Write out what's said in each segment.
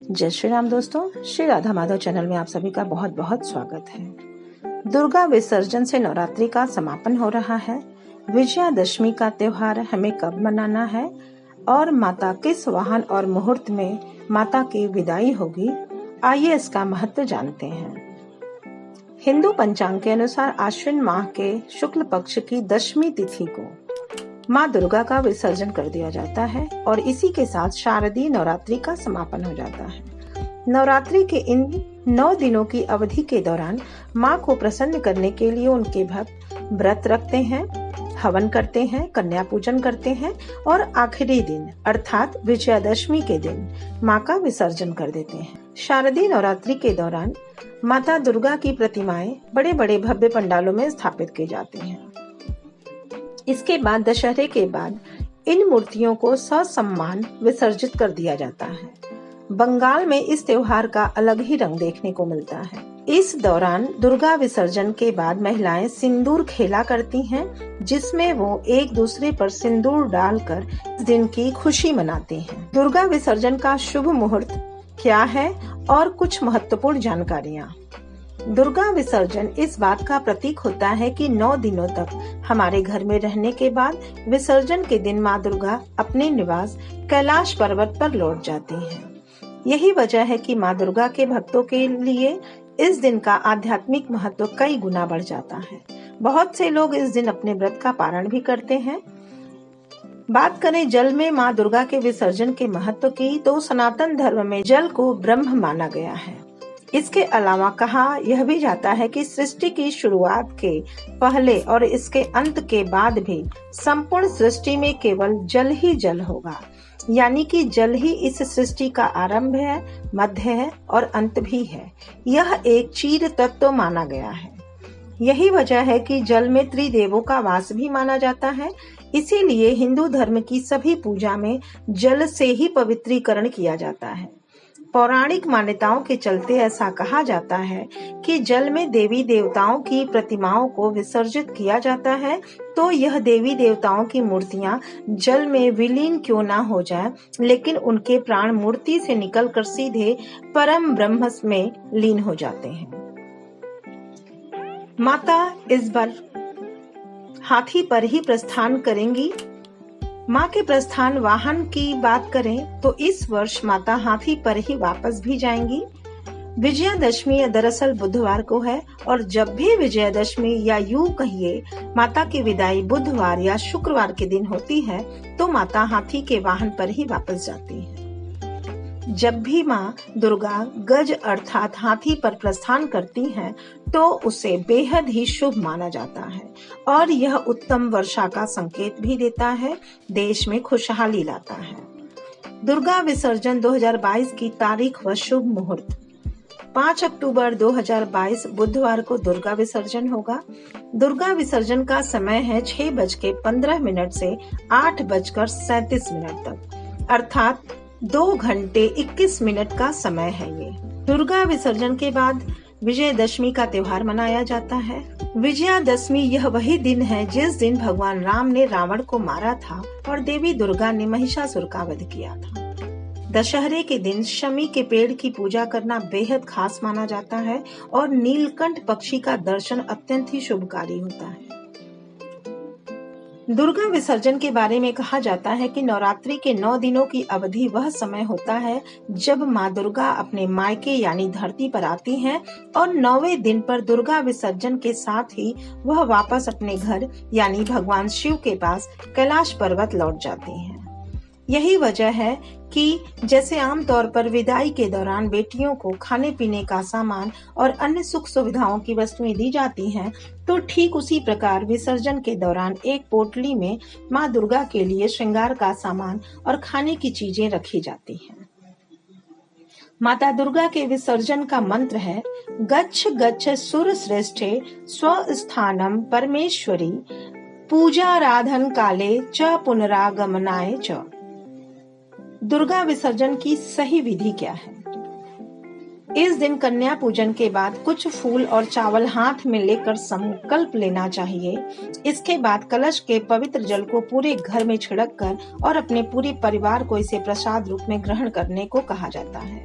जय श्री राम दोस्तों, श्री राधा माधव चैनल में आप सभी का बहुत बहुत स्वागत है। दुर्गा विसर्जन से नवरात्रि का समापन हो रहा है। विजयादशमी का त्योहार हमें कब मनाना है और माता किस वाहन और मुहूर्त में माता की विदाई होगी, आइए इसका महत्व जानते हैं। हिंदू पंचांग के अनुसार आश्विन माह के शुक्ल पक्ष की दशमी तिथि को माँ दुर्गा का विसर्जन कर दिया जाता है और इसी के साथ शारदीय नवरात्रि का समापन हो जाता है। नवरात्रि के इन 9 दिनों की अवधि के दौरान माँ को प्रसन्न करने के लिए उनके भक्त व्रत रखते हैं, हवन करते हैं, कन्या पूजन करते हैं और आखिरी दिन अर्थात विजयादशमी के दिन माँ का विसर्जन कर देते हैं। शारदीय नवरात्रि के दौरान माता दुर्गा की प्रतिमाएं बड़े बड़े भव्य पंडालों में स्थापित की जाती हैं। इसके बाद दशहरे के बाद इन मूर्तियों को ससम्मान विसर्जित कर दिया जाता है। बंगाल में इस त्योहार का अलग ही रंग देखने को मिलता है। इस दौरान दुर्गा विसर्जन के बाद महिलाएं सिंदूर खेला करती हैं, जिसमें वो एक दूसरे पर सिंदूर डालकर इस दिन की खुशी मनाती हैं। दुर्गा विसर्जन का शुभ मुहूर्त क्या है और कुछ महत्वपूर्ण जानकारियाँ। दुर्गा विसर्जन इस बात का प्रतीक होता है कि 9 दिनों तक हमारे घर में रहने के बाद विसर्जन के दिन माँ दुर्गा अपने निवास कैलाश पर्वत पर लौट जाती हैं। यही वजह है कि माँ दुर्गा के भक्तों के लिए इस दिन का आध्यात्मिक महत्व कई गुना बढ़ जाता है। बहुत से लोग इस दिन अपने व्रत का पारण भी करते हैं। बात करें जल में माँ दुर्गा के विसर्जन के महत्व की, तो सनातन धर्म में जल को ब्रह्म माना गया है। इसके अलावा कहा यह भी जाता है कि सृष्टि की शुरुआत के पहले और इसके अंत के बाद भी संपूर्ण सृष्टि में केवल जल ही जल होगा, यानी कि जल ही इस सृष्टि का आरंभ है, मध्य है और अंत भी है। यह एक चीर तत्व माना गया है। यही वजह है कि जल में त्रिदेवों का वास भी माना जाता है। इसीलिए हिंदू धर्म की सभी पूजा में जल से ही पवित्रीकरण किया जाता है। पौराणिक मान्यताओं के चलते ऐसा कहा जाता है कि जल में देवी देवताओं की प्रतिमाओं को विसर्जित किया जाता है, तो यह देवी देवताओं की मूर्तियां जल में विलीन क्यों ना हो जाए, लेकिन उनके प्राण मूर्ति से निकलकर सीधे परम ब्रह्म में लीन हो जाते हैं। माता इस बार हाथी पर ही प्रस्थान करेंगी। माँ के प्रस्थान वाहन की बात करें तो इस वर्ष माता हाथी पर ही वापस भी जाएंगी। विजयादशमी दरअसल बुधवार को है और जब भी विजयादशमी या यूं कहिए माता की विदाई बुधवार या शुक्रवार के दिन होती है, तो माता हाथी के वाहन पर ही वापस जाती है। जब भी माँ दुर्गा गज अर्थात हाथी पर प्रस्थान करती हैं, तो उसे बेहद ही शुभ माना जाता है और यह उत्तम वर्षा का संकेत भी देता है, देश में खुशहाली लाता है। दुर्गा विसर्जन 2022 की तारीख व शुभ मुहूर्त 5 अक्टूबर 2022 बुधवार को दुर्गा विसर्जन होगा। दुर्गा विसर्जन का समय है 6:15 से 8:37 तक, अर्थात 2 घंटे 21 मिनट का समय है ये। दुर्गा विसर्जन के बाद विजयादशमी का त्योहार मनाया जाता है। विजयादशमी यह वही दिन है जिस दिन भगवान राम ने रावण को मारा था और देवी दुर्गा ने महिषासुर का वध किया था। दशहरे के दिन शमी के पेड़ की पूजा करना बेहद खास माना जाता है और नीलकंठ पक्षी का दर्शन अत्यंत ही शुभकारी होता है। दुर्गा विसर्जन के बारे में कहा जाता है कि नवरात्रि के 9 दिनों की अवधि वह समय होता है जब माँ दुर्गा अपने मायके यानी धरती पर आती हैं और 9वें दिन पर दुर्गा विसर्जन के साथ ही वह वापस अपने घर यानी भगवान शिव के पास कैलाश पर्वत लौट जाती हैं। यही वजह है कि जैसे आमतौर पर विदाई के दौरान बेटियों को खाने पीने का सामान और अन्य सुख सुविधाओं की वस्तुएं दी जाती हैं, तो ठीक उसी प्रकार विसर्जन के दौरान एक पोटली में माँ दुर्गा के लिए श्रृंगार का सामान और खाने की चीजें रखी जाती हैं। माता दुर्गा के विसर्जन का मंत्र है गच्छ गच्छ सुर श्रेष्ठे स्वस्थानम परमेश्वरी पूजाराधन काले च पुनरागमनाय च। दुर्गा विसर्जन की सही विधि क्या है? इस दिन कन्या पूजन के बाद कुछ फूल और चावल हाथ में लेकर संकल्प लेना चाहिए। इसके बाद कलश के पवित्र जल को पूरे घर में छिड़क कर और अपने पूरे परिवार को इसे प्रसाद रूप में ग्रहण करने को कहा जाता है।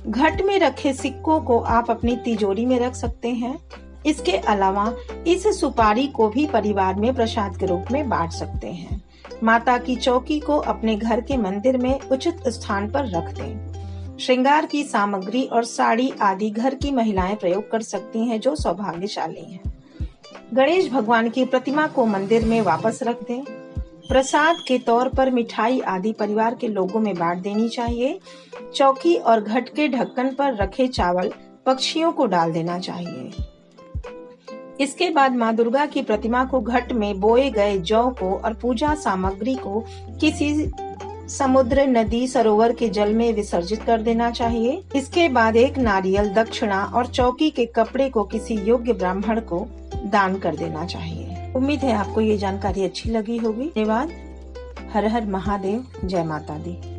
घट में रखे सिक्कों को आप अपनी तिजोरी में रख सकते हैं। इसके अलावा इस सुपारी को भी परिवार में प्रसाद के रूप में बांट सकते हैं। माता की चौकी को अपने घर के मंदिर में उचित स्थान पर रख दें। श्रृंगार की सामग्री और साड़ी आदि घर की महिलाएं प्रयोग कर सकती हैं जो सौभाग्यशाली हैं। गणेश भगवान की प्रतिमा को मंदिर में वापस रख दें। प्रसाद के तौर पर मिठाई आदि परिवार के लोगों में बांट देनी चाहिए। चौकी और घट के ढक्कन पर रखे चावल पक्षियों को डाल देना चाहिए। इसके बाद मां दुर्गा की प्रतिमा को घट में बोए गए जौ को और पूजा सामग्री को किसी समुद्र, नदी, सरोवर के जल में विसर्जित कर देना चाहिए। इसके बाद एक नारियल, दक्षिणा और चौकी के कपड़े को किसी योग्य ब्राह्मण को दान कर देना चाहिए। उम्मीद है आपको ये जानकारी अच्छी लगी होगी। धन्यवाद। हर हर महादेव। जय माता दी।